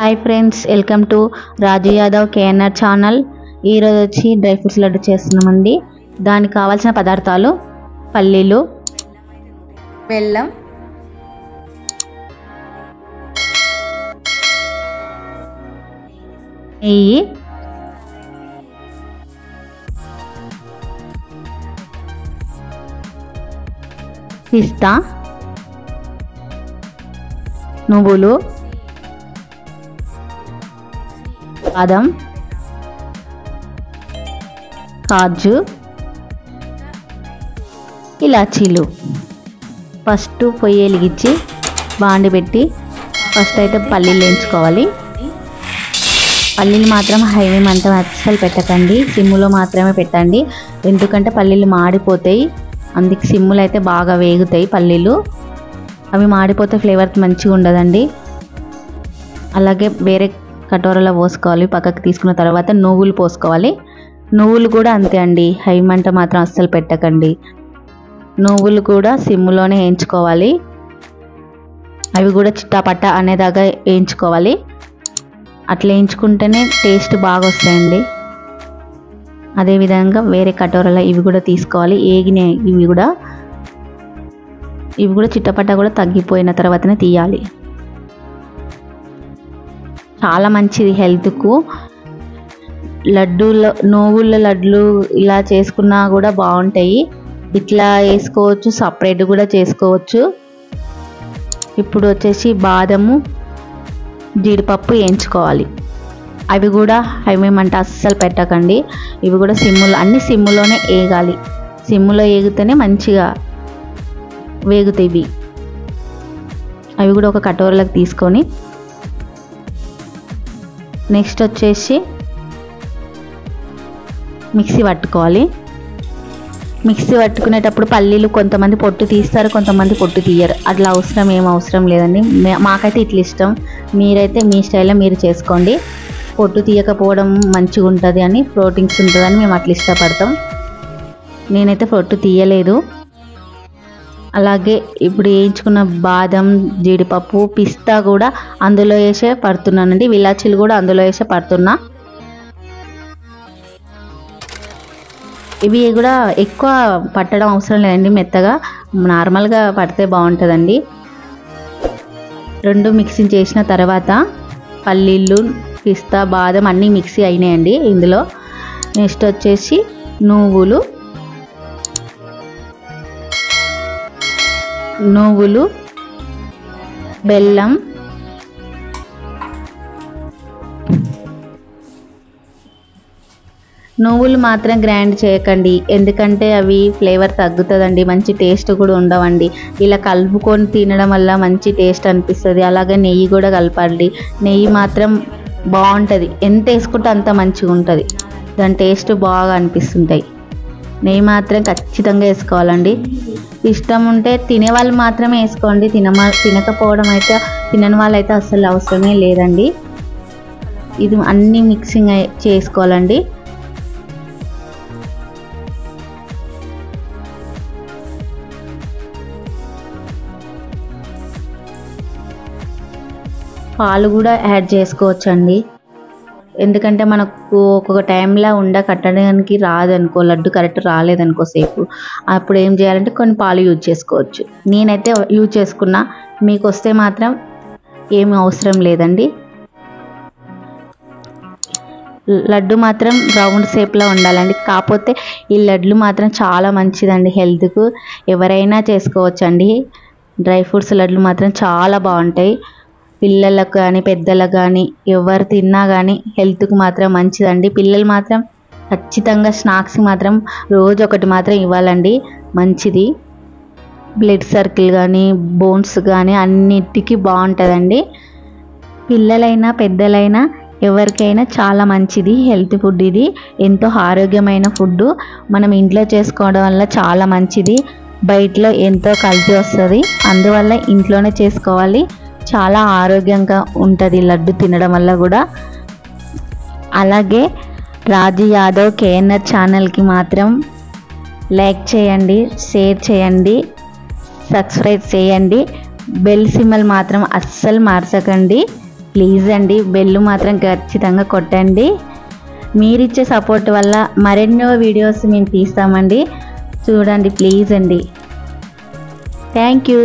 Hi friends, welcome to Raju Yadav KNR channel. ఈరోజు వచ్చి dry fruits laddu చేస్తున్నామండి. దానికి కావాల్సిన పదార్థాలు పల్లీలు, బెల్లం, నెయ్యి, పిస్తా, నువ్వులు, బాదం, కాజు, ఇలాచీలు. ఫస్ట్ పొయ్యి వెలిగించి బాండి పెట్టి ఫస్ట్ అయితే పల్లీలు వేయించుకోవాలి. పల్లీలు మాత్రం హైవే మంట అస్సలు పెట్టకండి, సిమ్ములో మాత్రమే పెట్టండి. ఎందుకంటే పల్లీలు మాడిపోతాయి, అందుకే సిమ్ములు అయితే బాగా వేగుతాయి పల్లీలు. అవి మాడిపోతే ఫ్లేవర్ మంచిగా ఉండదండి. అలాగే వేరే కటోరలో పోసుకోవాలి. పక్కకు తీసుకున్న తర్వాత నువ్వులు పోసుకోవాలి. నువ్వులు కూడా అంతే అండి, హై మంట మాత్రం అస్సలు పెట్టకండి. నువ్వులు కూడా సిమ్లోనే వేయించుకోవాలి. అవి కూడా చిట్టాపట్ట అనేదాకా వేయించుకోవాలి. అట్లా వేయించుకుంటేనే టేస్ట్ బాగా వస్తాయండి. అదేవిధంగా వేరే కటోరలో ఇవి కూడా తీసుకోవాలి. ఏగినాయి ఇవి కూడా చిట్టపట్ట కూడా తగ్గిపోయిన తర్వాతనే తీయాలి. చాలా మంచిది హెల్త్కు. లడ్డూలో నువ్వుల లడ్లు ఇలా చేసుకున్నా కూడా బాగుంటాయి. ఇట్లా వేసుకోవచ్చు, సపరేట్ కూడా చేసుకోవచ్చు. ఇప్పుడు వచ్చేసి బాదము, జీడిపప్పు వేయించుకోవాలి. అవి కూడా హైమేమంట అస్సలు పెట్టకండి. ఇవి కూడా అన్ని సిమ్ములోనే వేగాలి. సిమ్ములో వేగితేనే మంచిగా వేగుతాయి. అవి కూడా ఒక కటోరలకు తీసుకొని నెక్స్ట్ వచ్చేసి మిక్సీ పట్టుకోవాలి. మిక్సీ పట్టుకునేటప్పుడు పల్లీలు కొంతమంది పొట్టు తీస్తారు, కొంతమంది పొట్టు తీయరు. అట్లా ఏం అవసరం లేదండి. మాకైతే ఇట్లా ఇష్టం. మీరైతే మీ స్టైల్లో మీరు చేసుకోండి. పొట్టు తీయకపోవడం మంచిగా ఉంటుంది అని, ప్రోటీన్స్ ఉంటుందని మేము అట్లా ఇష్టపడతాం. నేనైతే పొట్టు తీయలేదు. అలాగే ఇప్పుడు వేయించుకున్న బాదం, జీడిపప్పు, పిస్తా కూడా అందులో వేసే పడుతున్నానండి. ఇలాచీలు కూడా అందులో వేసే పడుతున్నా. ఇవి కూడా ఎక్కువ పట్టడం అవసరం లేదండి, మెత్తగా నార్మల్గా పడితే బాగుంటుందండి. రెండు మిక్సింగ్ చేసిన తర్వాత పల్లీలు, పిస్తా, బాదం అన్నీ మిక్సీ అయినాయండి. ఇందులో నెక్స్ట్ వచ్చేసి నువ్వులు, బెల్లం, నువ్వులు మాత్రం గ్రైండ్ చేయకండి, ఎందుకంటే అవి ఫ్లేవర్ తగ్గుతుందండి, మంచి టేస్ట్ కూడా ఉండవండి. ఇలా కలుపుకొని తినడం వల్ల మంచి టేస్ట్ అనిపిస్తుంది. అలాగే నెయ్యి కూడా కలపండి. నెయ్యి మాత్రం బాగుంటుంది, ఎంత వేసుకుంటే అంత మంచిగా ఉంటుంది. దాని టేస్ట్ బాగా అనిపిస్తుంటాయి. నెయ్యి మాత్రం ఖచ్చితంగా వేసుకోవాలండి. ఇష్టం ఉంటే తినేవాళ్ళు మాత్రమే వేసుకోండి. తినకపోవడం అయితే, తినని వాళ్ళైతే అస్సలు అవసరమే లేదండి. ఇది అన్నీ మిక్సింగ్ చేసుకోవాలండి. పాలు కూడా యాడ్ చేసుకోవచ్చండి. ఎందుకంటే మనకు ఒక్కొక్క టైంలో కట్టడానికి రాదనుకో, లడ్డు కరెక్ట్ రాలేదనుకో సేపు, అప్పుడు ఏం చేయాలంటే కొన్ని పాలు యూజ్ చేసుకోవచ్చు. నేనైతే యూజ్ చేసుకున్నా, మీకు వస్తే మాత్రం ఏమి అవసరం లేదండి. లడ్డు మాత్రం రౌండ్ షేప్లో ఉండాలండి. కాకపోతే ఈ లడ్లు మాత్రం చాలా మంచిదండి హెల్త్కు. ఎవరైనా చేసుకోవచ్చండి. డ్రై ఫ్రూట్స్ లడ్లు మాత్రం చాలా బాగుంటాయి. పిల్లలకు కానీ పెద్దలకు కానీ ఎవరు తిన్నా కానీ హెల్త్కు మాత్రం మంచిదండి. పిల్లలు మాత్రం ఖచ్చితంగా స్నాక్స్ మాత్రం రోజు ఒకటి మాత్రం ఇవ్వాలండి, మంచిది. బ్లడ్ సర్కిల్ కానీ బోన్స్ కానీ అన్నిటికీ బాగుంటుందండి. పిల్లలైనా పెద్దలైనా ఎవరికైనా చాలా మంచిది హెల్త్ ఫుడ్. ఇది ఎంతో ఆరోగ్యమైన ఫుడ్. మనం ఇంట్లో చేసుకోవడం వల్ల చాలా మంచిది. బయటలో ఎంతో కల్తీ వస్తుంది, అందువల్ల ఇంట్లోనే చేసుకోవాలి. చాలా ఆరోగ్యంగా ఉంటుంది లడ్డు తినడం వల్ల కూడా. అలాగే రాజు యాదవ్ కేఎన్ఆర్ ఛానల్కి మాత్రం లైక్ చేయండి, షేర్ చేయండి, సబ్స్క్రైబ్ చేయండి. బెల్ సింబల్ మాత్రం అస్సలు మార్చకండి. ప్లీజ్ అండి బెల్ మాత్రం ఖచ్చితంగా కొట్టండి. మీరిచ్చే సపోర్ట్ వల్ల మరెన్నో వీడియోస్ మేము తీస్తామండి. చూడండి ప్లీజ్ అండి. Thank you.